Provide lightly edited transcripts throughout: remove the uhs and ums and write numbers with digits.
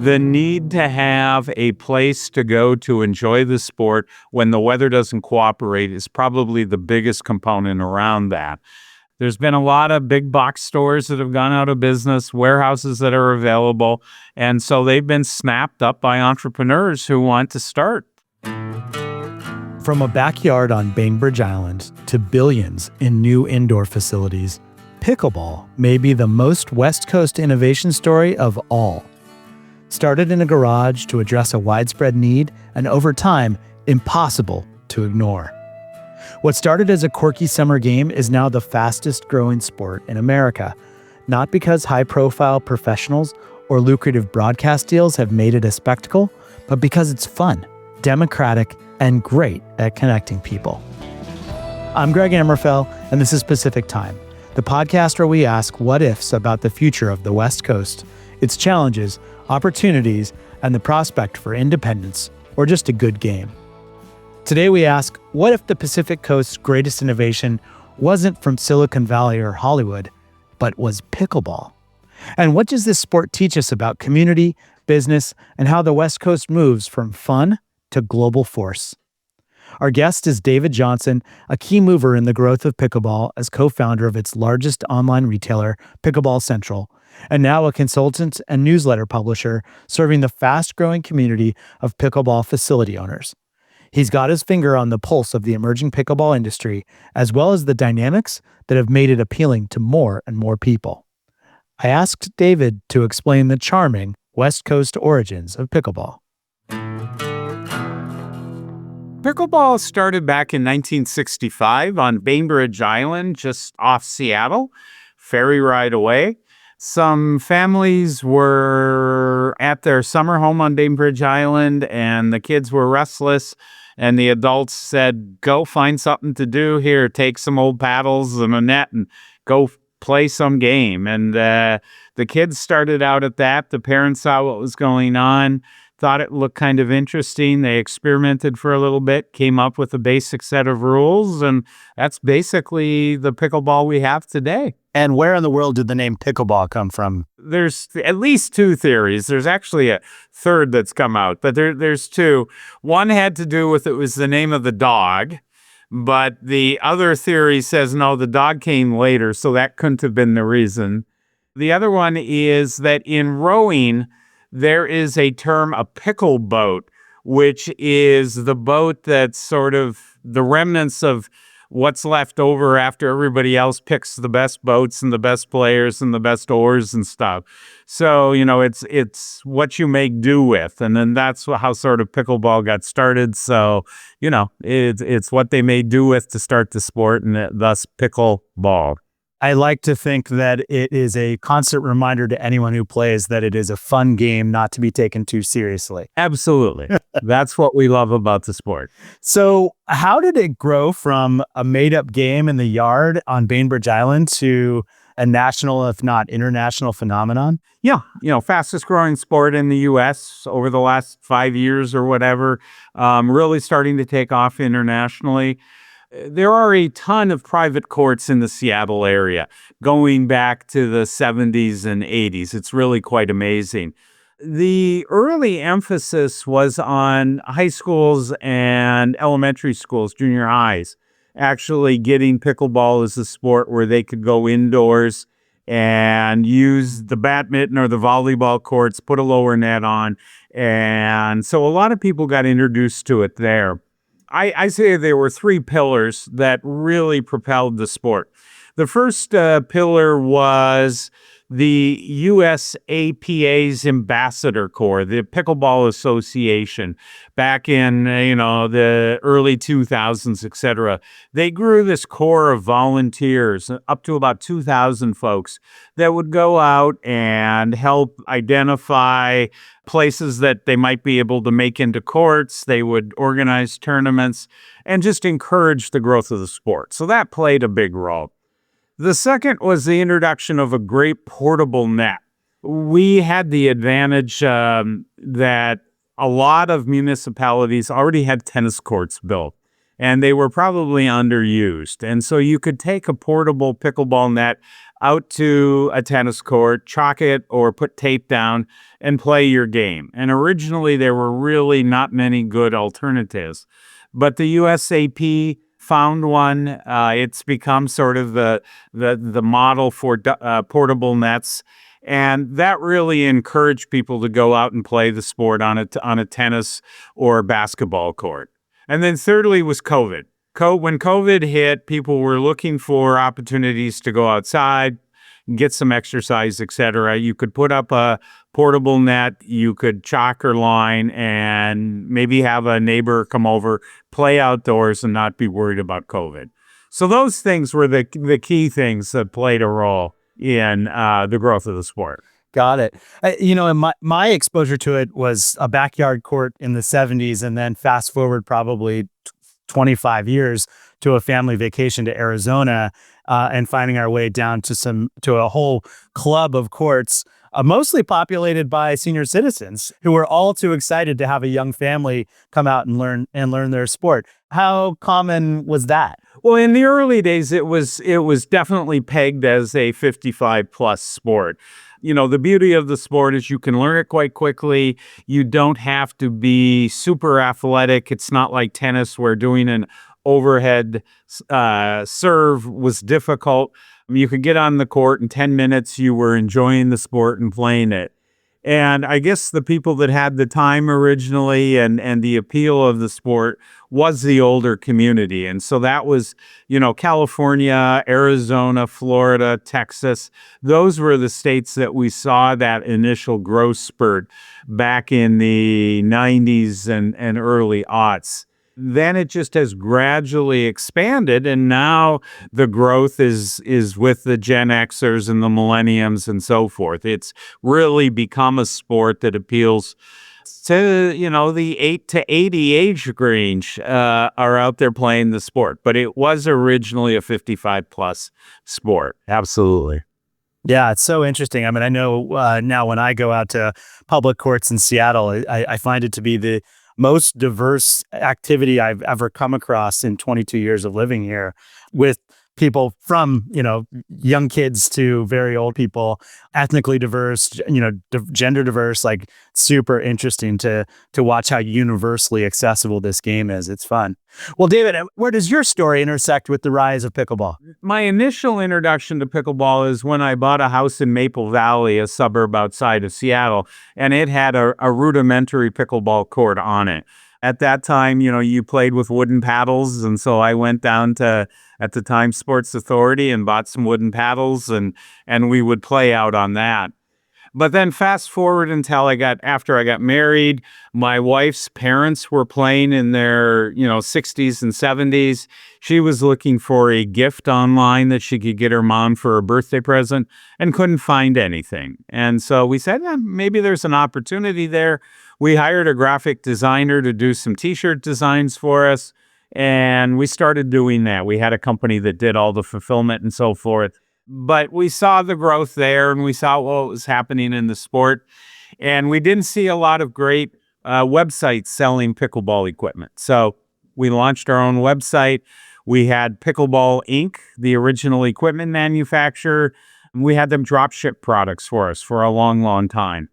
The need to have a place to go to enjoy the sport when the weather doesn't cooperate is probably the biggest component around that. There's been a lot of big box stores that have gone out of business, warehouses that are available, and so they've been snapped up by entrepreneurs who want to start. From a backyard on Bainbridge Island to billions in new indoor facilities, pickleball may be the most West Coast innovation story of all. Started in a garage to address a widespread need and over time, impossible to ignore. What started as a quirky summer game is now the fastest growing sport in America, not because high-profile professionals or lucrative broadcast deals have made it a spectacle, but because it's fun, democratic, and great at connecting people. I'm Greg Ammerfell, and this is Pacific Time, the podcast where we ask what-ifs about the future of the West Coast, its challenges, opportunities, and the prospect for independence, or just a good game. Today we ask, what if the Pacific Coast's greatest innovation wasn't from Silicon Valley or Hollywood, but was pickleball? And what does this sport teach us about community, business, and how the West Coast moves from fun to global force? Our guest is David Johnson, a key mover in the growth of pickleball as co-founder of its largest online retailer, Pickleball Central, and now a consultant and newsletter publisher serving the fast-growing community of pickleball facility owners. He's got his finger on the pulse of the emerging pickleball industry, as well as the dynamics that have made it appealing to more and more people. I asked David to explain the charming West Coast origins of pickleball. Pickleball started back in 1965 on Bainbridge Island, just off Seattle, ferry ride away. Some families were at their summer home on Bainbridge Island, and the kids were restless, and the adults said, go find something to do here, take some old paddles and a net and go play some game. And the kids started out at that. The parents saw what was going on, thought it looked kind of interesting. They experimented for a little bit, came up with a basic set of rules, and that's basically the pickleball we have today. And where in the world did the name pickleball come from? There's at least two theories. There's actually a third that's come out, but there's two. One had to do with it was the name of the dog, but the other theory says, no, the dog came later, so that couldn't have been the reason. The other one is that in rowing, there is a term, a pickle boat, which is the boat that's sort of the remnants of what's left over after everybody else picks the best boats and the best players and the best oars and stuff. So, it's what you make do with. And then that's how sort of pickleball got started. So, it's what they made do with to start the sport, and thus pickleball. I like to think that it is a constant reminder to anyone who plays that it is a fun game not to be taken too seriously. Absolutely. That's what we love about the sport. So how did it grow from a made-up game in the yard on Bainbridge Island to a national, if not international phenomenon? Yeah. Fastest growing sport in the U.S. over the last 5 years or whatever, really starting to take off internationally. There are a ton of private courts in the Seattle area going back to the 70s and 80s. It's really quite amazing. The early emphasis was on high schools and elementary schools, junior highs, actually getting pickleball as a sport where they could go indoors and use the badminton or the volleyball courts, put a lower net on. And so a lot of people got introduced to it there. I say there were three pillars that really propelled the sport. The first pillar was the USAPA's Ambassador Corps, the Pickleball Association, back in the early 2000s, etc. They grew this corps of volunteers, up to about 2,000 folks, that would go out and help identify places that they might be able to make into courts. They would organize tournaments and just encourage the growth of the sport. So that played a big role. The second was the introduction of a great portable net. We had the advantage that a lot of municipalities already had tennis courts built, and they were probably underused. And so you could take a portable pickleball net out to a tennis court, chalk it or put tape down and play your game. And originally there were really not many good alternatives. But the USAP found one. It's become sort of the model for portable nets. And that really encouraged people to go out and play the sport on a tennis or basketball court. And then thirdly was COVID. When COVID hit, people were looking for opportunities to go outside, get some exercise, etc. You could put up a portable net, you could chalk or line, and maybe have a neighbor come over, play outdoors, and not be worried about COVID. So those things were the key things that played a role in the growth of the sport. Got it. And my exposure to it was a backyard court in the 70s, and then fast forward probably 25 years to a family vacation to Arizona, and finding our way down to a whole club of courts, mostly populated by senior citizens who were all too excited to have a young family come out and learn their sport. How common was that? Well, in the early days, it was definitely pegged as a 55 plus sport. The beauty of the sport is you can learn it quite quickly. You don't have to be super athletic. It's not like tennis where doing an overhead serve was difficult. You could get on the court in 10 minutes. You were enjoying the sport and playing it. And I guess the people that had the time originally and the appeal of the sport was the older community. And so that was, California, Arizona, Florida, Texas. Those were the states that we saw that initial growth spurt back in the 90s and early aughts. Then it just has gradually expanded, and now the growth is with the Gen Xers and the millenniums and so forth. It's really become a sport that appeals to, the 8 to 80 age range are out there playing the sport. But it was originally a 55 plus sport. Absolutely. Yeah, it's so interesting. I mean, I know now when I go out to public courts in Seattle, I find it to be the most diverse activity I've ever come across in 22 years of living here, with people from, young kids to very old people, ethnically diverse, gender diverse, like super interesting to watch how universally accessible this game is. It's fun. Well, David, where does your story intersect with the rise of pickleball? My initial introduction to pickleball is when I bought a house in Maple Valley, a suburb outside of Seattle, and it had a rudimentary pickleball court on it. At that time, you played with wooden paddles, and so I went down to, at the time, Sports Authority and bought some wooden paddles, and we would play out on that. But then fast forward until after I got married, my wife's parents were playing in their, 60s and 70s. She was looking for a gift online that she could get her mom for a birthday present and couldn't find anything. And so we said, maybe there's an opportunity there. We hired a graphic designer to do some t-shirt designs for us, and we started doing that. We had a company that did all the fulfillment and so forth. But we saw the growth there, and we saw what was happening in the sport. And we didn't see a lot of great websites selling pickleball equipment. So we launched our own website. We had Pickleball Inc., the original equipment manufacturer. We had them drop ship products for us for a long, long time.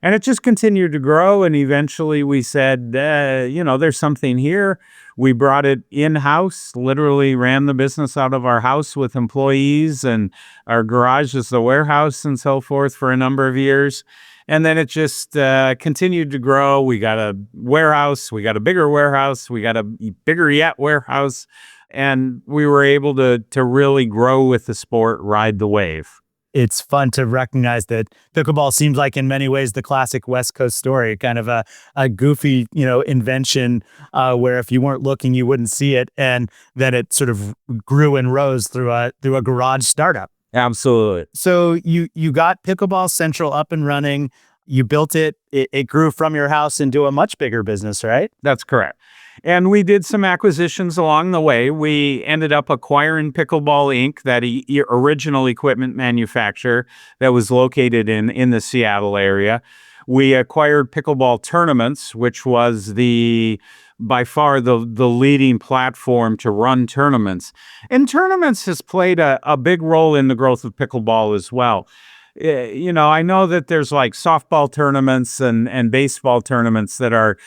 And it just continued to grow, and eventually we said, there's something here. We brought it in-house, literally ran the business out of our house with employees, and our garage is the warehouse and so forth for a number of years. And then it just continued to grow. We got a warehouse, we got a bigger warehouse, we got a bigger yet warehouse, and we were able to really grow with the sport, ride the wave. It's fun to recognize that pickleball seems like in many ways the classic West Coast story, kind of a goofy, invention where if you weren't looking, you wouldn't see it. And then it sort of grew and rose through a garage startup. Absolutely. So you got Pickleball Central up and running. You built it. It grew from your house into a much bigger business, right? That's correct. And we did some acquisitions along the way. We ended up acquiring Pickleball Inc., that original equipment manufacturer that was located in the Seattle area. We acquired Pickleball Tournaments, which was the by far the leading platform to run tournaments. And tournaments has played a big role in the growth of pickleball as well. I know that there's like softball tournaments and baseball tournaments that are,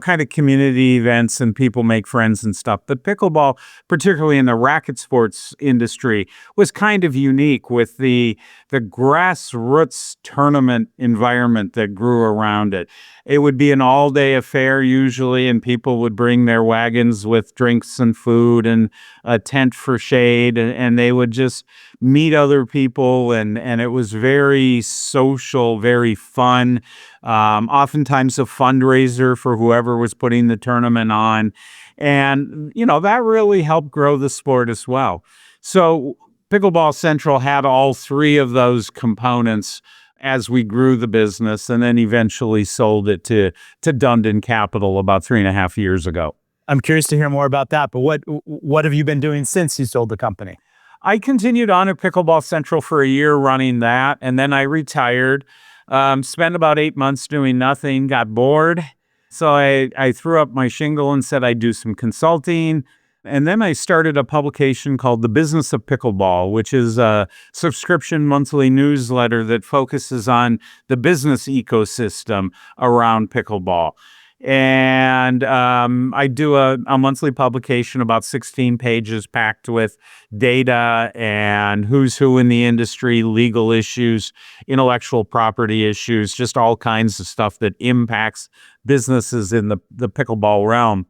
kind of community events and people make friends and stuff. But pickleball, particularly in the racket sports industry, was kind of unique with the grassroots tournament environment that grew around it. It would be an all-day affair usually, and people would bring their wagons with drinks and food and a tent for shade, and they would just meet other people, and it was very social, very fun. Oftentimes a fundraiser for whoever was putting the tournament on, and that really helped grow the sport as well. So Pickleball Central had all three of those components as we grew the business, and then eventually sold it to Dundon Capital about 3.5 years ago. I'm curious to hear more about that, but what have you been doing since you sold the company? I continued on at Pickleball Central for a year running that, and then I retired. Spent about 8 months doing nothing, got bored. So I threw up my shingle and said I'd do some consulting. And then I started a publication called The Business of Pickleball, which is a subscription monthly newsletter that focuses on the business ecosystem around pickleball. And I do a monthly publication, about 16 pages, packed with data and who's who in the industry, legal issues, intellectual property issues, just all kinds of stuff that impacts businesses in the pickleball realm.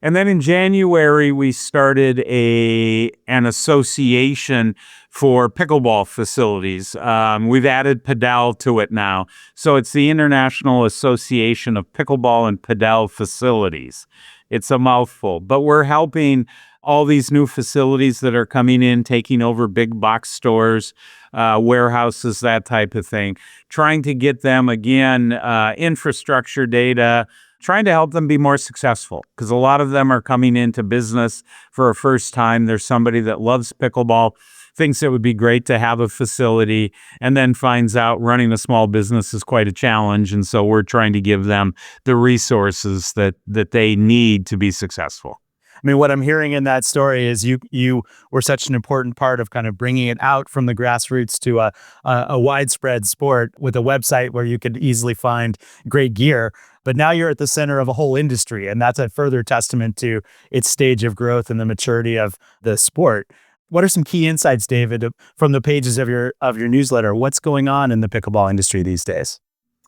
And then in January, we started an association for pickleball facilities. We've added Padel to it now. So it's the International Association of Pickleball and Padel Facilities. It's a mouthful, but we're helping all these new facilities that are coming in, taking over big box stores, warehouses, that type of thing, trying to get them, again, infrastructure data, trying to help them be more successful, because a lot of them are coming into business for a first time. There's somebody that loves pickleball, thinks it would be great to have a facility, and then finds out running a small business is quite a challenge. And so we're trying to give them the resources that they need to be successful. I mean, what I'm hearing in that story is you were such an important part of kind of bringing it out from the grassroots to a widespread sport with a website where you could easily find great gear. But now you're at the center of a whole industry, and that's a further testament to its stage of growth and the maturity of the sport. What are some key insights, David, from the pages of your newsletter? What's going on in the pickleball industry these days?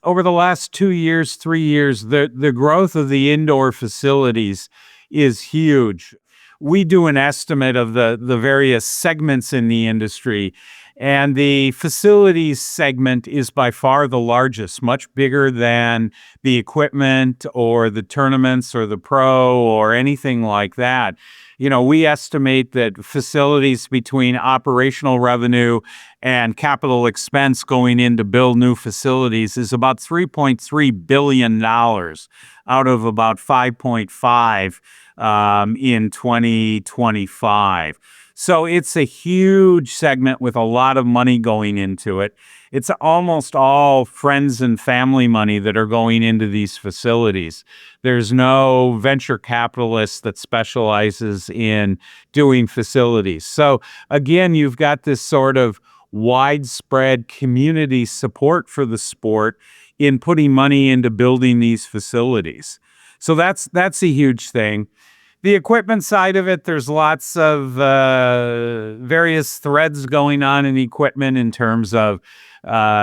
Over the last 2 years, 3 years, the growth of the indoor facilities is huge. We do an estimate of the various segments in the industry, and the facilities segment is by far the largest, much bigger than the equipment or the tournaments or the pro or anything like that. We estimate that facilities, between operational revenue and capital expense going in to build new facilities, is about $3.3 billion out of about 5.5 in 2025. So it's a huge segment with a lot of money going into it. It's almost all friends and family money that are going into these facilities. There's no venture capitalist that specializes in doing facilities. So again, you've got this sort of widespread community support for the sport in putting money into building these facilities. So that's a huge thing. The equipment side of it, there's lots of various threads going on in equipment in terms of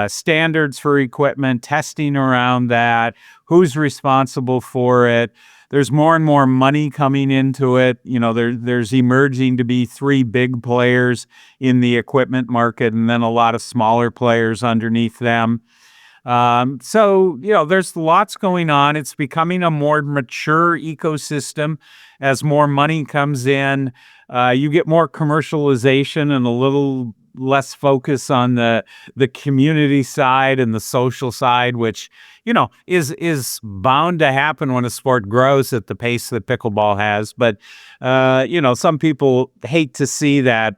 standards for equipment, testing around that, who's responsible for it. There's more and more money coming into it. There's emerging to be 3 big players in the equipment market, and then a lot of smaller players underneath them. So there's lots going on. It's becoming a more mature ecosystem. As more money comes in, you get more commercialization and a little less focus on the community side and the social side, which, is bound to happen when a sport grows at the pace that pickleball has. But, some people hate to see that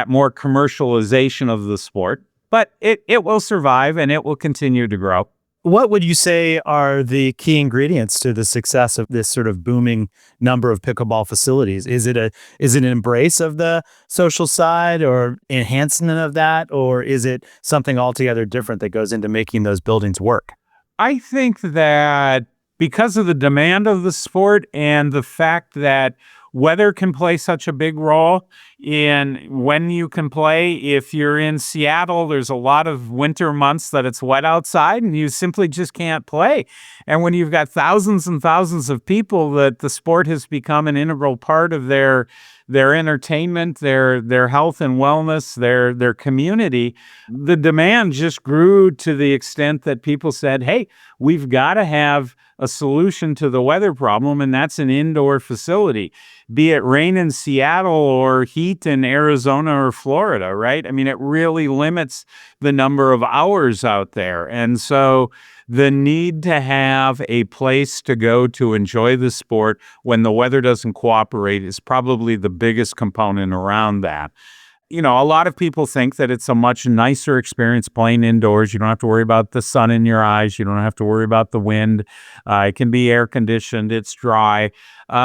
more commercialization of the sport. But it will survive, and it will continue to grow. What would you say are the key ingredients to the success of this sort of booming number of pickleball facilities? Is it an embrace of the social side or enhancement of that, or is it something altogether different that goes into making those buildings work? I think that because of the demand of the sport and the fact that weather can play such a big role in when you can play. If you're in Seattle, there's a lot of winter months that it's wet outside and you simply just can't play. And when you've got thousands and thousands of people, that the sport has become an integral part of their entertainment, their health and wellness, their community, the demand just grew to the extent that people said, "Hey, we've got to have a solution to the weather problem, and that's an indoor facility, be it rain in Seattle or heat in Arizona or Florida," right? I mean, it really limits the number of hours out there. And so the need to have a place to go to enjoy the sport when the weather doesn't cooperate is probably the biggest component around that. A lot of people think that it's a much nicer experience playing indoors. You don't have to worry about the sun in your eyes. You don't have to worry about the wind. It can be air conditioned. It's dry.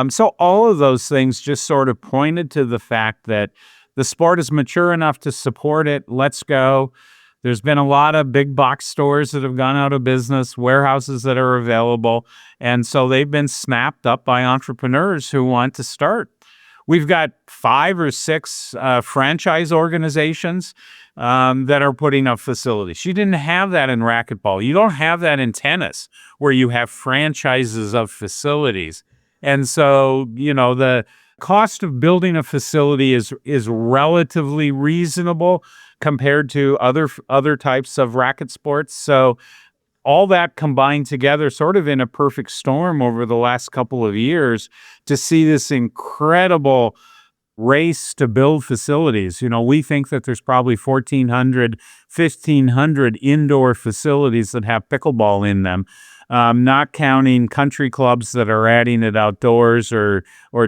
So all of those things just sort of pointed to the fact that the sport is mature enough to support it. Let's go. There's been a lot of big box stores that have gone out of business, warehouses that are available. And so they've been snapped up by entrepreneurs who want to start. We've got 5 or 6 franchise organizations that are putting up facilities. You didn't have that in racquetball. You don't have that in tennis, where you have franchises of facilities. And so, the cost of building a facility is relatively reasonable compared to other types of racket sports. So all that combined together sort of in a perfect storm over the last couple of years to see this incredible race to build facilities. We think that there's probably 1,400, 1,500 indoor facilities that have pickleball in them, not counting country clubs that are adding it outdoors or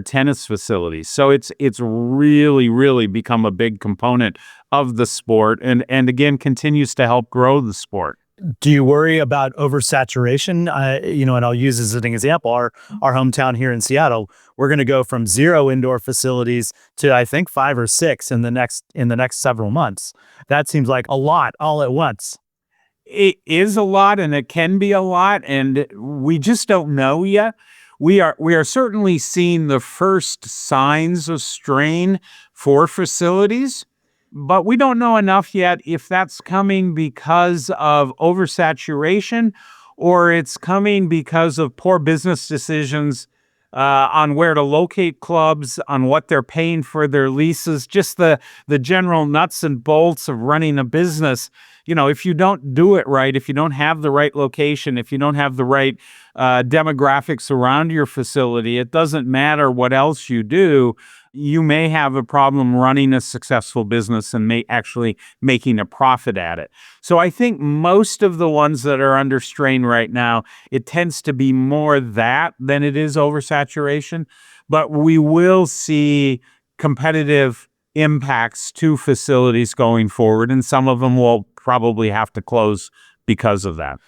tennis facilities. So it's really, really become a big component of the sport and again, continues to help grow the sport. Do you worry about oversaturation? And I'll use as an example, our hometown here in Seattle, we're going to go from 0 indoor facilities to, I think, 5 or 6 in the next several months. That seems like a lot all at once. It is a lot and it can be a lot, and we just don't know yet. We are certainly seeing the first signs of strain for facilities, but we don't know enough yet if that's coming because of oversaturation or it's coming because of poor business decisions on where to locate clubs, on what they're paying for their leases, just the general nuts and bolts of running a business. If you don't do it right, if you don't have the right location, if you don't have the right demographics around your facility, it doesn't matter what else you do. You may have a problem running a successful business and actually making a profit at it. So I think most of the ones that are under strain right now, it tends to be more that than it is oversaturation. But we will see competitive impacts to facilities going forward, and some of them will probably have to close because of that.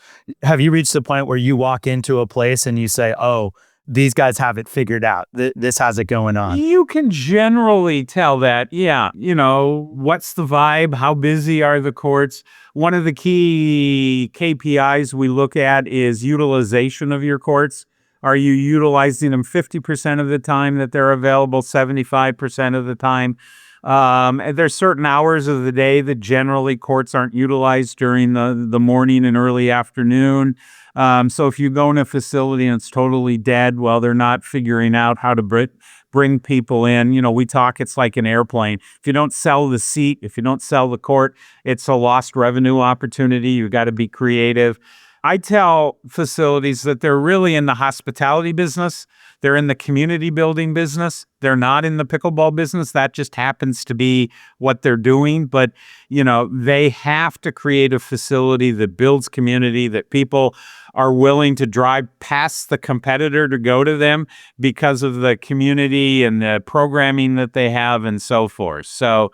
Have you reached the point where you walk into a place and you say, "Oh, these guys have it figured out. This has it going on"? You can generally tell that, yeah. What's the vibe? How busy are the courts? One of the key KPIs we look at is utilization of your courts. Are you utilizing them 50% of the time that they're available, 75% of the time? And there's certain hours of the day that generally courts aren't utilized during the morning and early afternoon. So if you go in a facility and it's totally dead, well, they're not figuring out how to bring people in. We talk, it's like an airplane. If you don't sell the seat, if you don't sell the court, it's a lost revenue opportunity. You've got to be creative. I tell facilities that they're really in the hospitality business. They're in the community building business. They're not in the pickleball business. That just happens to be what they're doing. But, they have to create a facility that builds community, that people are willing to drive past the competitor to go to them because of the community and the programming that they have and so forth. So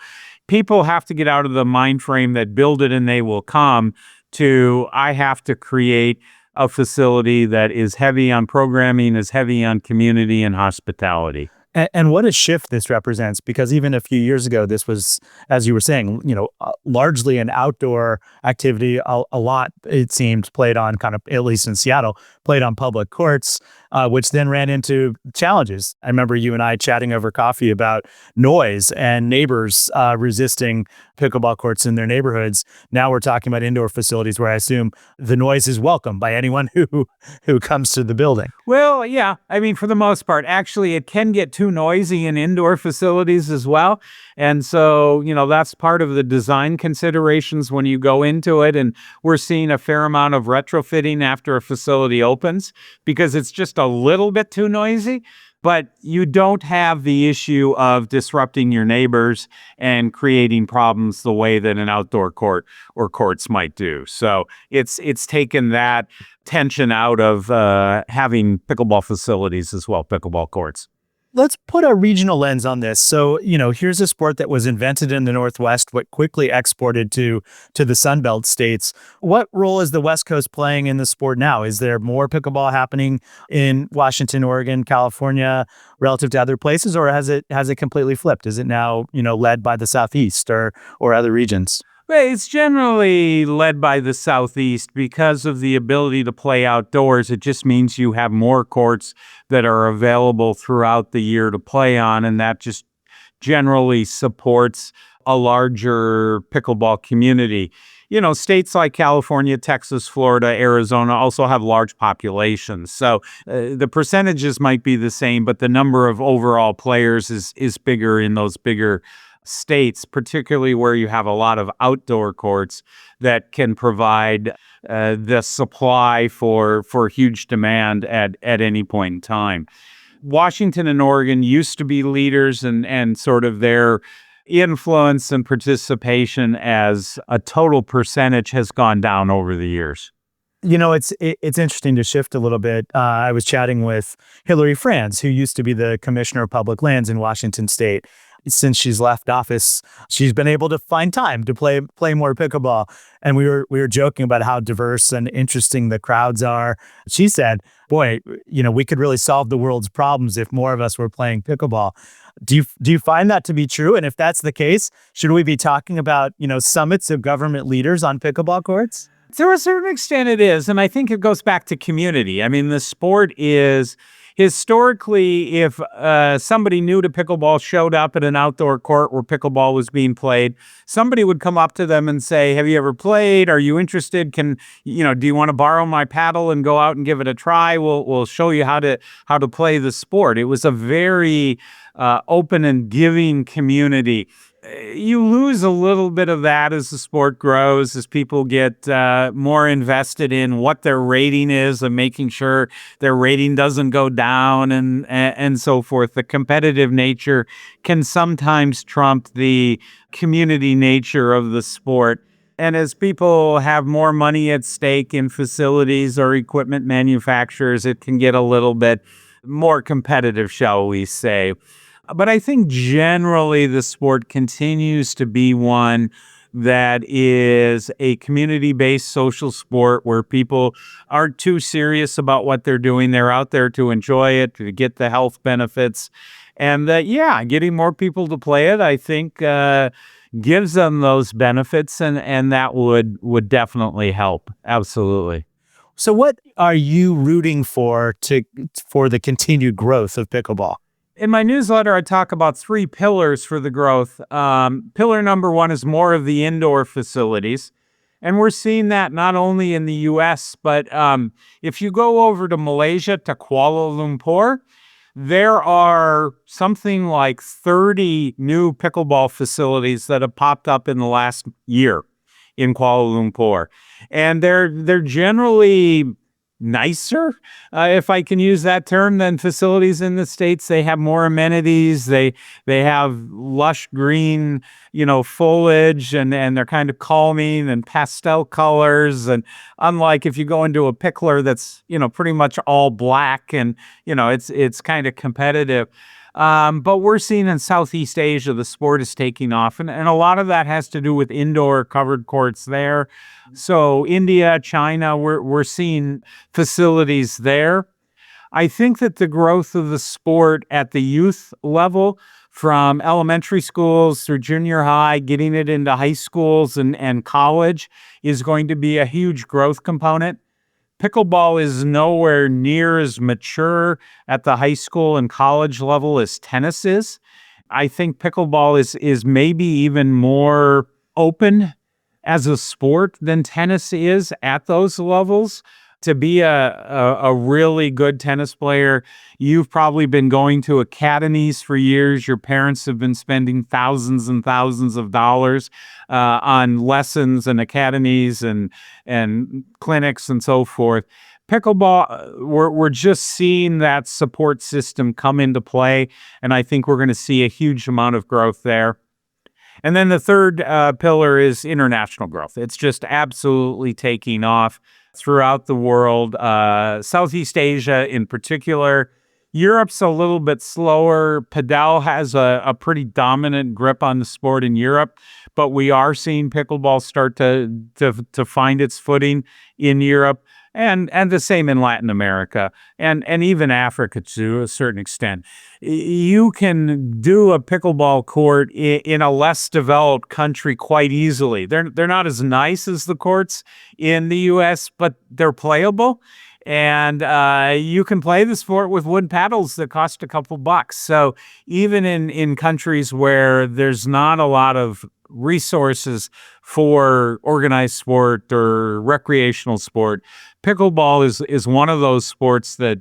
people have to get out of the mind frame that build it and they will come to I have to create a facility that is heavy on programming, is heavy on community and hospitality. And what a shift this represents, because even a few years ago, this was, as you were saying, largely an outdoor activity. A lot, it seemed, played on kind of, at least in Seattle, played on public courts, which then ran into challenges. I remember you and I chatting over coffee about noise and neighbors resisting pickleball courts in their neighborhoods. Now we're talking about indoor facilities where I assume the noise is welcome by anyone who comes to the building. Well, yeah. I mean, for the most part, actually, it can get too noisy in indoor facilities as well. And so, that's part of the design considerations when you go into it. And we're seeing a fair amount of retrofitting after a facility opens because it's just a little bit too noisy. But you don't have the issue of disrupting your neighbors and creating problems the way that an outdoor court or courts might do. So it's taken that tension out of having pickleball facilities as well, pickleball courts. Let's put a regional lens on this. So, here's a sport that was invented in the Northwest, but quickly exported to the Sunbelt states. What role is the West Coast playing in the sport now? Is there more pickleball happening in Washington, Oregon, California relative to other places, or has it completely flipped? Is it now, led by the Southeast or other regions? Well, it's generally led by the Southeast because of the ability to play outdoors. It just means you have more courts that are available throughout the year to play on, and that just generally supports a larger pickleball community. States like California, Texas, Florida, Arizona also have large populations. So the percentages might be the same, but the number of overall players is bigger in those bigger states, particularly where you have a lot of outdoor courts that can provide the supply for huge demand at any point in time. Washington and Oregon used to be leaders, and sort of their influence and participation as a total percentage has gone down over the years. It's interesting to shift a little bit. I was chatting with Hillary Franz, who used to be the Commissioner of Public Lands in Washington State. Since she's left office, she's been able to find time to play more pickleball. And we were joking about how diverse and interesting the crowds are. She said, "Boy, we could really solve the world's problems if more of us were playing pickleball." Do you find that to be true? And if that's the case, should we be talking about summits of government leaders on pickleball courts? To a certain extent, it is. And I think it goes back to community. I mean, the sport is historically, if somebody new to pickleball showed up at an outdoor court where pickleball was being played, somebody would come up to them and say, "Have you ever played? Are you interested? Do you want to borrow my paddle and go out and give it a try? We'll show you how to play the sport." It was a very open and giving community. You lose a little bit of that as the sport grows, as people get more invested in what their rating is and making sure their rating doesn't go down and so forth. The competitive nature can sometimes trump the community nature of the sport. And as people have more money at stake in facilities or equipment manufacturers, it can get a little bit more competitive, shall we say. But I think generally the sport continues to be one that is a community-based social sport where people aren't too serious about what they're doing. They're out there to enjoy it, to get the health benefits. And getting more people to play it, I think, gives them those benefits, and that would definitely help. Absolutely. So what are you rooting for the continued growth of pickleball? In my newsletter, I talk about 3 pillars for the growth. Pillar number 1 is more of the indoor facilities. And we're seeing that not only in the U.S., but if you go over to Malaysia, to Kuala Lumpur, there are something like 30 new pickleball facilities that have popped up in the last year in Kuala Lumpur. And they're generally nicer, if I can use that term, than facilities in the States. They have more amenities. They have lush green, foliage, and they're kind of calming and pastel colors. And unlike if you go into a pickler that's, pretty much all black and, it's kind of competitive. But we're seeing in Southeast Asia, the sport is taking off. And a lot of that has to do with indoor covered courts there. So India, China, we're seeing facilities there. I think that the growth of the sport at the youth level, from elementary schools through junior high, getting it into high schools and college, is going to be a huge growth component. Pickleball is nowhere near as mature at the high school and college level as tennis is. I think pickleball is maybe even more open as a sport than tennis is at those levels. To be a really good tennis player, you've probably been going to academies for years. Your parents have been spending thousands and thousands of dollars on lessons and academies and clinics and so forth. Pickleball, we're just seeing that support system come into play, and I think we're going to see a huge amount of growth there. And then the third pillar is international growth. It's just absolutely taking off throughout the world, Southeast Asia in particular. Europe's a little bit slower. Padel has a pretty dominant grip on the sport in Europe, but we are seeing pickleball start to find its footing in Europe. And the same in Latin America and even Africa to a certain extent. You can do a pickleball court in a less developed country quite easily. They're not as nice as the courts in the U.S., but they're playable. And you can play the sport with wood paddles that cost a couple bucks. So even in countries where there's not a lot of resources for organized sport or recreational sport, pickleball is one of those sports that,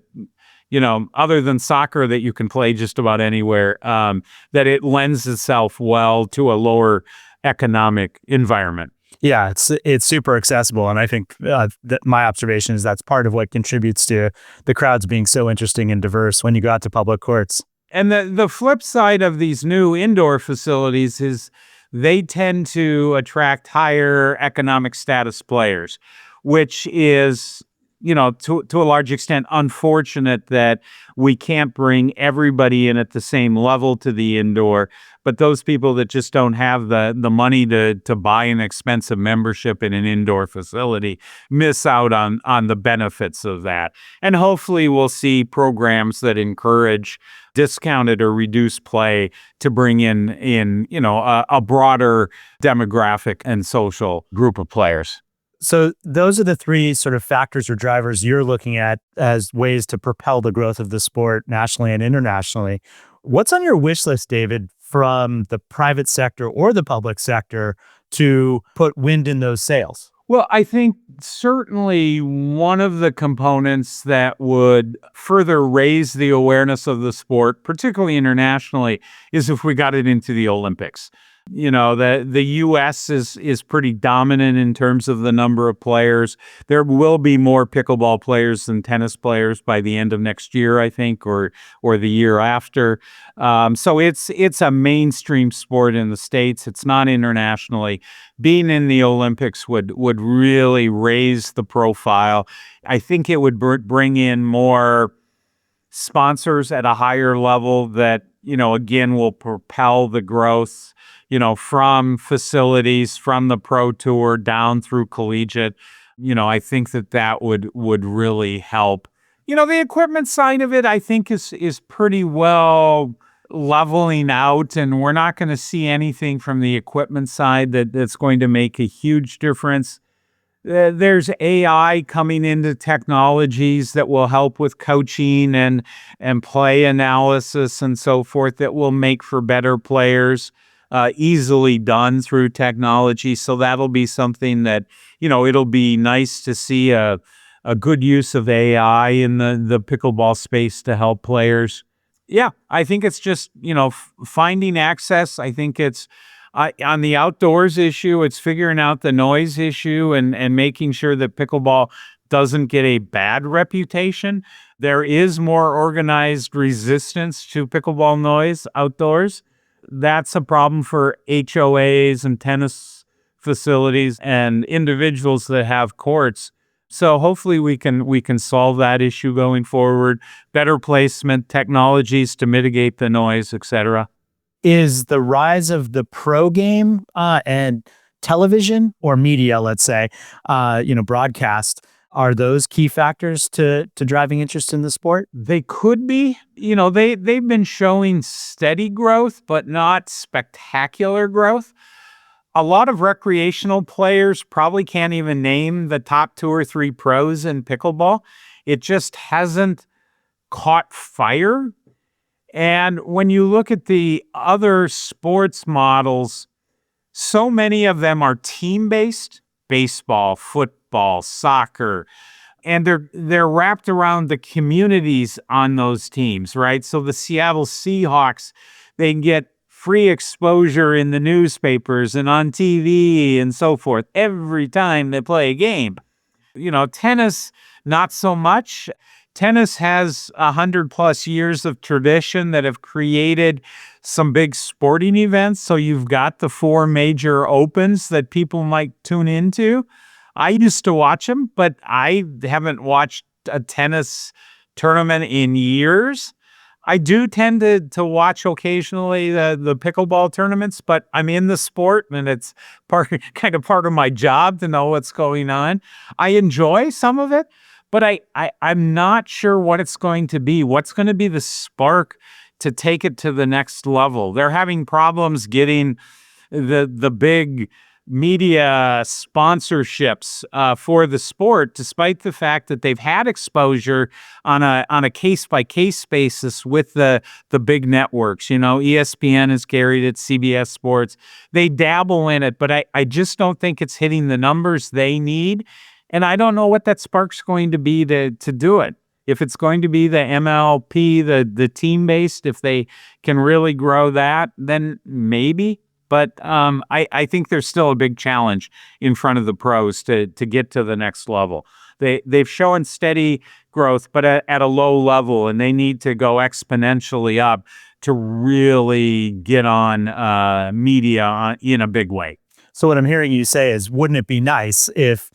other than soccer that you can play just about anywhere, that it lends itself well to a lower economic environment. Yeah, it's super accessible, and I think that my observation is that's part of what contributes to the crowds being so interesting and diverse when you go out to public courts. And the flip side of these new indoor facilities is they tend to attract higher economic status players, which is, to a large extent, unfortunate that we can't bring everybody in at the same level to the indoor. But those people that just don't have the money to buy an expensive membership in an indoor facility miss out on the benefits of that. And hopefully we'll see programs that encourage discounted or reduced play to bring in a broader demographic and social group of players. So those are the three sort of factors or drivers you're looking at as ways to propel the growth of the sport nationally and internationally. What's on your wish list, David, from the private sector or the public sector to put wind in those sails? Well, I think certainly one of the components that would further raise the awareness of the sport, particularly internationally, is if we got it into the Olympics. The U.S. is pretty dominant in terms of the number of players. There will be more pickleball players than tennis players by the end of next year, I think, or the year after. So it's a mainstream sport in the States. It's not internationally. Being in the Olympics would really raise the profile. I think it would bring in more sponsors at a higher level that, again, will propel the growth, from facilities, from the pro tour down through collegiate. I think that would really help. The equipment side of it, I think is pretty well leveling out, and we're not going to see anything from the equipment side that's going to make a huge difference. There's AI coming into technologies that will help with coaching and play analysis and so forth that will make for better players, easily done through technology. So that'll be something that, it'll be nice to see a good use of AI in the pickleball space to help players. Yeah, I think it's just, finding access. I think it's on the outdoors issue, it's figuring out the noise issue and making sure that pickleball doesn't get a bad reputation. There is more organized resistance to pickleball noise outdoors. That's a problem for HOAs and tennis facilities and individuals that have courts. So hopefully we can solve that issue going forward. Better placement, technologies to mitigate the noise, etc. Is the rise of the pro game and television or media, let's say, broadcast, are those key factors to driving interest in the sport? They could be, they've been showing steady growth, but not spectacular growth. A lot of recreational players probably can't even name the top two or three pros in pickleball. It just hasn't caught fire. And when you look at the other sports models, so many of them are team-based: baseball, football, soccer, and they're wrapped around the communities on those teams, right? So the Seattle Seahawks, they can get free exposure in the newspapers and on TV and so forth every time they play a game. Tennis, not so much. Tennis has 100+ years of tradition that have created some big sporting events. So you've got the four major opens that people might tune into. I used to watch them, but I haven't watched a tennis tournament in years. I do tend to watch occasionally the pickleball tournaments, but I'm in the sport and it's kind of part of my job to know what's going on. I enjoy some of it, but I'm not sure what it's going to be. What's going to be the spark to take it to the next level? They're having problems getting the big media sponsorships for the sport, despite the fact that they've had exposure on a case by case basis with the big networks. ESPN has carried it, CBS Sports. They dabble in it, but I just don't think it's hitting the numbers they need. And I don't know what that spark's going to be to do it. If it's going to be the MLP, the team-based, if they can really grow that, then maybe. But I think there's still a big challenge in front of the pros to get to the next level. They've shown steady growth, but at a low level, and they need to go exponentially up to really get on media in a big way. So what I'm hearing you say is, wouldn't it be nice if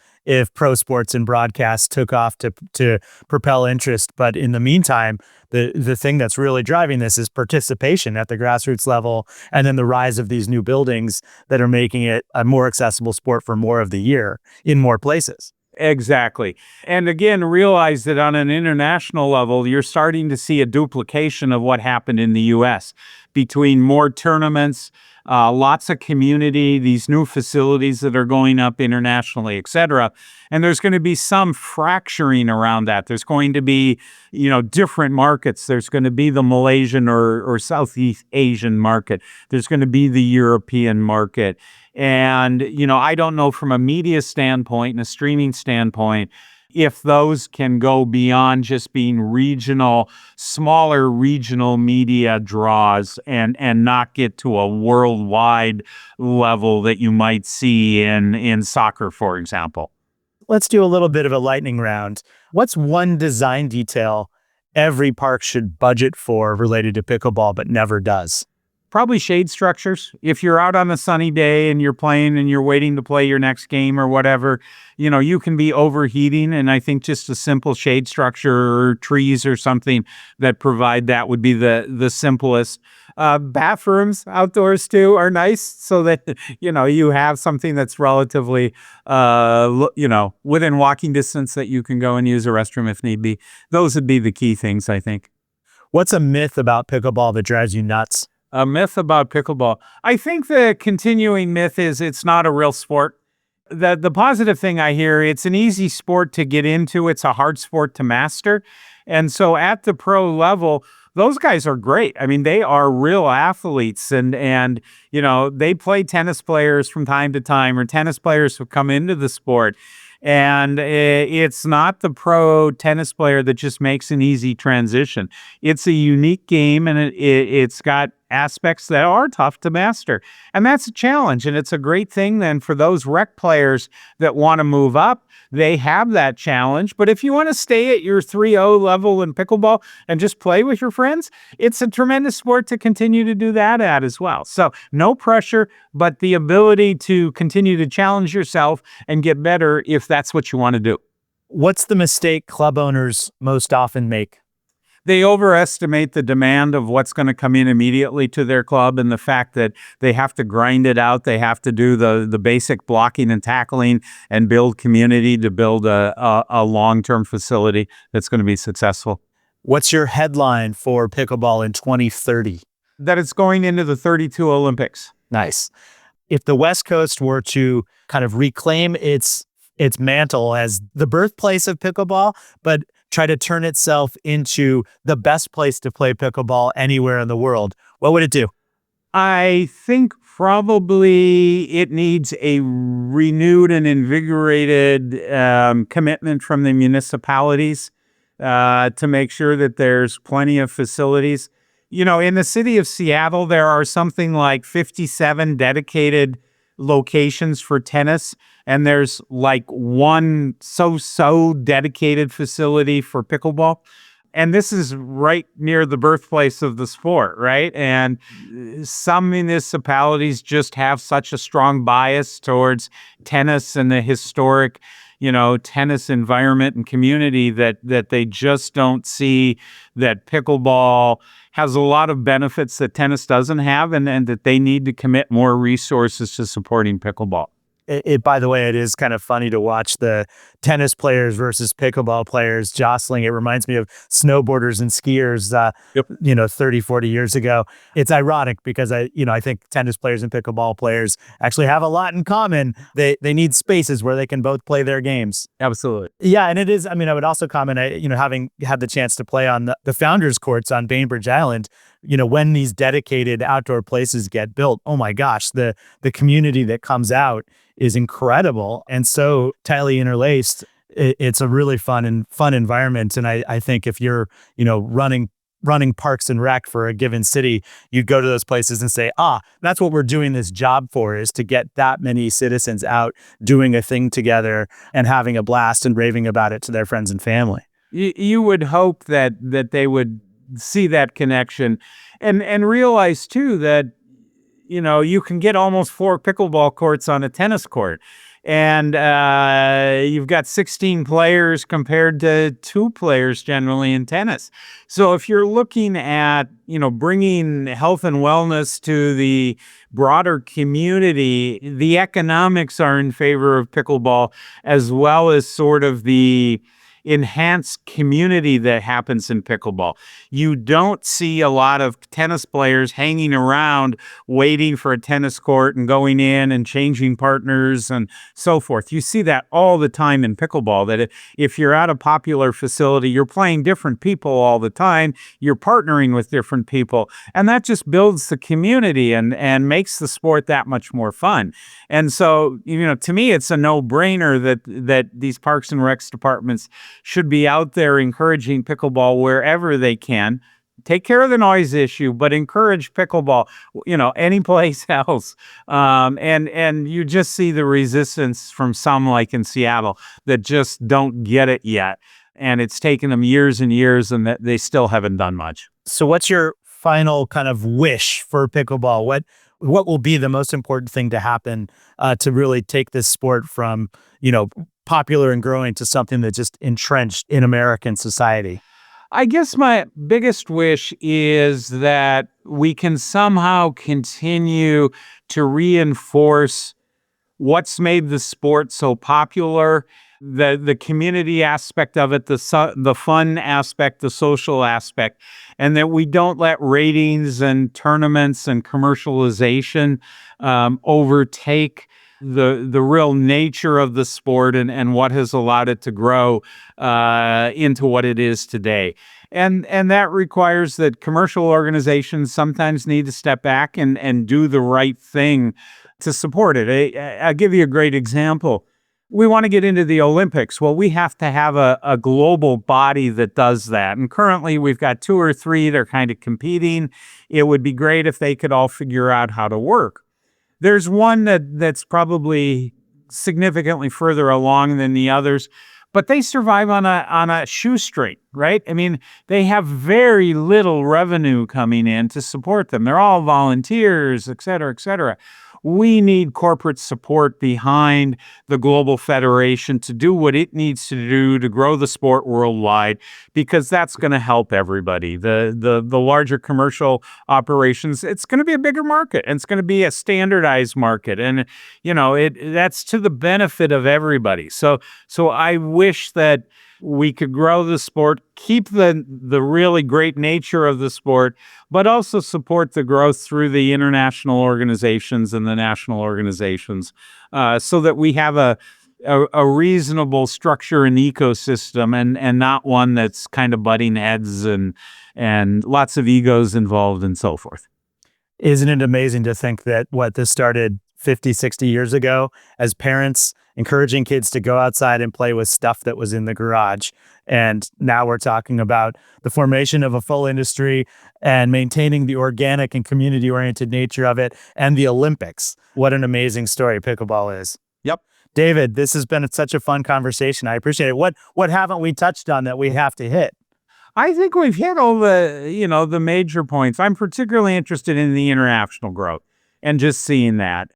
pro sports and broadcast took off to propel interest? But in the meantime, the thing that's really driving this is participation at the grassroots level, and then the rise of these new buildings that are making it a more accessible sport for more of the year in more places. Exactly. And again, realize that on an international level, you're starting to see a duplication of what happened in the US between more tournaments, lots of community, these new facilities that are going up internationally, et cetera. And there's going to be some fracturing around that. There's going to be, different markets. There's going to be the Malaysian or Southeast Asian market. There's going to be the European market. And, I don't know from a media standpoint and a streaming standpoint if those can go beyond just being smaller regional media draws and not get to a worldwide level that you might see in soccer, for example. Let's do a little bit of a lightning round. What's one design detail every park should budget for related to pickleball but never does? Probably shade structures. If you're out on a sunny day and you're playing and you're waiting to play your next game or whatever, you can be overheating. And I think just a simple shade structure or trees or something that provide that would be the simplest. Bathrooms outdoors too are nice so that, you have something that's relatively, within walking distance that you can go and use a restroom if need be. Those would be the key things, I think. What's a myth about pickleball that drives you nuts? A myth about pickleball. I think the continuing myth is it's not a real sport. The positive thing I hear, it's an easy sport to get into. It's a hard sport to master. And so at the pro level, those guys are great. I mean, they are real athletes and they play tennis players from time to time, or tennis players who come into the sport. And it's not the pro tennis player that just makes an easy transition. It's a unique game, and it's got aspects that are tough to master. And that's a challenge. And it's a great thing then for those rec players that want to move up. They have that challenge. But if you want to stay at your 3.0 level in pickleball and just play with your friends, it's a tremendous sport to continue to do that at as well. So no pressure, but the ability to continue to challenge yourself and get better if that's what you want to do. What's the mistake club owners most often make? They overestimate the demand of what's going to come in immediately to their club, and the fact that they have to grind it out. They have to do the basic blocking and tackling and build community to build a long-term facility that's going to be successful. What's your headline for pickleball in 2030? That it's going into the 32 Olympics. Nice. If the West Coast were to kind of reclaim its mantle as the birthplace of pickleball, but try to turn itself into the best place to play pickleball anywhere in the world, what would it do? I think probably it needs a renewed and invigorated commitment from the municipalities to make sure that there's plenty of facilities. In the city of Seattle, there are something like 57 dedicated locations for tennis, and there's like one so dedicated facility for pickleball. And this is right near the birthplace of the sport, right? And some municipalities just have such a strong bias towards tennis and the historic, tennis environment and community that they just don't see that pickleball has a lot of benefits that tennis doesn't have, and that they need to commit more resources to supporting pickleball. By the way, it is kind of funny to watch the tennis players versus pickleball players jostling. It reminds me of snowboarders and skiers, Yep. 30, 40 years ago. It's ironic because I think tennis players and pickleball players actually have a lot in common. They need spaces where they can both play their games. Absolutely. Yeah, and it is. I mean, I would also comment, having had the chance to play on the Founders Courts on Bainbridge Island, when these dedicated outdoor places get built, oh my gosh, the community that comes out is incredible and so tightly interlaced. It's a really fun environment. And I think if you're, running parks and rec for a given city, you'd go to those places and say, that's what we're doing this job for, is to get that many citizens out doing a thing together and having a blast and raving about it to their friends and family. You would hope that they would see that connection and realize too that you can get almost 4 pickleball courts on a tennis court, and you've got 16 players compared to 2 players generally in tennis. So if you're looking at bringing health and wellness to the broader community, the economics are in favor of pickleball, as well as sort of the enhanced community that happens in pickleball. You don't see a lot of tennis players hanging around waiting for a tennis court and going in and changing partners and so forth. You see that all the time in pickleball, that if you're at a popular facility, you're playing different people all the time, you're partnering with different people, and that just builds the community and makes the sport that much more fun. And so, to me, it's a no-brainer that these Parks and Recs departments should be out there encouraging pickleball wherever they can. Take care of the noise issue, but encourage pickleball, any place else. And you just see the resistance from some, like in Seattle, that just don't get it yet. And it's taken them years and years, and that they still haven't done much. So what's your final kind of wish for pickleball? What will be the most important thing to happen to really take this sport from, popular and growing to something that's just entrenched in American society? I guess my biggest wish is that we can somehow continue to reinforce what's made the sport so popular, the community aspect of it, the fun aspect, the social aspect, and that we don't let ratings and tournaments and commercialization overtake the real nature of the sport and what has allowed it to grow into what it is today. And that requires that commercial organizations sometimes need to step back and do the right thing to support it. I'll give you a great example. We want to get into the Olympics. Well, we have to have a global body that does that. And currently we've got 2 or 3 that are kind of competing. It would be great if they could all figure out how to work. There's one that's probably significantly further along than the others, but they survive on a shoestring, right? I mean, they have very little revenue coming in to support them. They're all volunteers, et cetera, et cetera. we need corporate support behind the global federation to do what it needs to do to grow the sport worldwide, because that's going to help everybody. The larger commercial operations, it's going to be a bigger market, and it's going to be a standardized market, and that's to the benefit of everybody. So I wish that we could grow the sport, keep the really great nature of the sport, but also support the growth through the international organizations and the national organizations, so that we have a reasonable structure and ecosystem, and not one that's kind of butting heads and lots of egos involved and so forth. Isn't it amazing to think that this started 50, 60 years ago as parents encouraging kids to go outside and play with stuff that was in the garage. And now we're talking about the formation of a full industry and maintaining the organic and community-oriented nature of it, and the Olympics. What an amazing story pickleball is. Yep. David, this has been such a fun conversation. I appreciate it. What haven't we touched on that we have to hit? I think we've hit all the major points. I'm particularly interested in the international growth and just seeing that.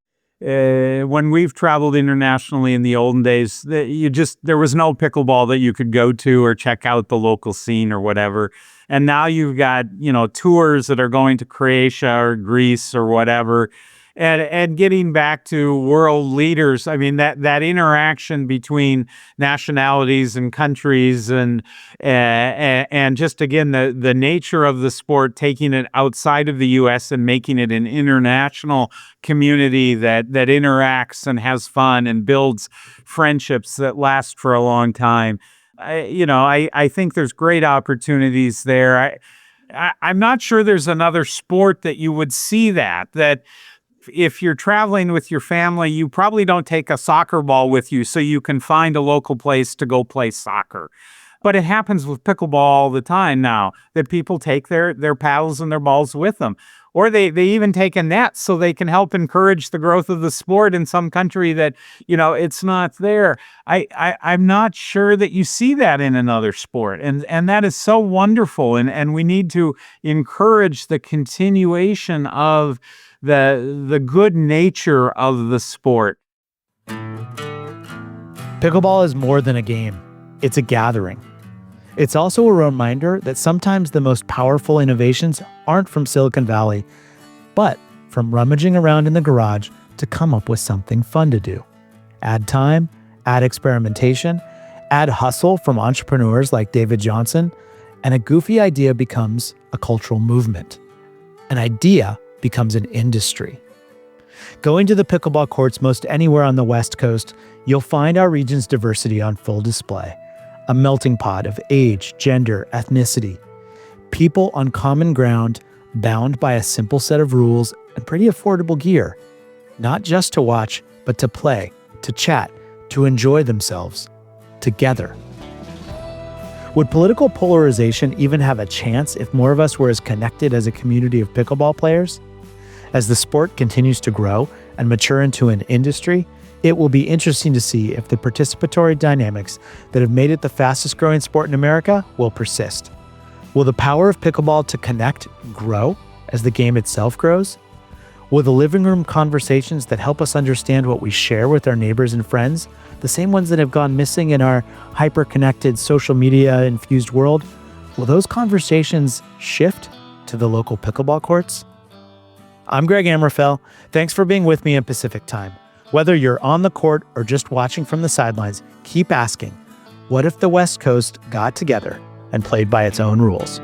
When we've traveled internationally in the olden days, there was no pickleball that you could go to or check out the local scene or whatever. And now you've got, tours that are going to Croatia or Greece or whatever. And getting back to world leaders, I mean, that interaction between nationalities and countries, and just, again, the nature of the sport, taking it outside of the U.S. and making it an international community that interacts and has fun and builds friendships that last for a long time. I think there's great opportunities there. I'm not sure there's another sport that you would see that if you're traveling with your family, you probably don't take a soccer ball with you so you can find a local place to go play soccer. But it happens with pickleball all the time now, that people take their paddles and their balls with them. Or they even take a net so they can help encourage the growth of the sport in some country that, it's not there. I'm not sure that you see that in another sport. And that is so wonderful. And we need to encourage the continuation of the good nature of the sport. Pickleball is more than a game. It's a gathering. It's also a reminder that sometimes the most powerful innovations aren't from Silicon Valley, but from rummaging around in the garage to come up with something fun to do. Add time, add experimentation, add hustle from entrepreneurs like David Johnson, and a goofy idea becomes a cultural movement. An idea becomes an industry. Going to the pickleball courts most anywhere on the West Coast, you'll find our region's diversity on full display. A melting pot of age, gender, ethnicity. People on common ground, bound by a simple set of rules and pretty affordable gear. Not just to watch, but to play, to chat, to enjoy themselves. Together. Would political polarization even have a chance if more of us were as connected as a community of pickleball players? As the sport continues to grow and mature into an industry, it will be interesting to see if the participatory dynamics that have made it the fastest growing sport in America will persist. Will the power of pickleball to connect grow as the game itself grows? Will the living room conversations that help us understand what we share with our neighbors and friends, the same ones that have gone missing in our hyper-connected, social media-infused world, will those conversations shift to the local pickleball courts? I'm Greg Ammerfell. Thanks for being with me in Pacific Time. Whether you're on the court or just watching from the sidelines, keep asking, what if the West Coast got together and played by its own rules?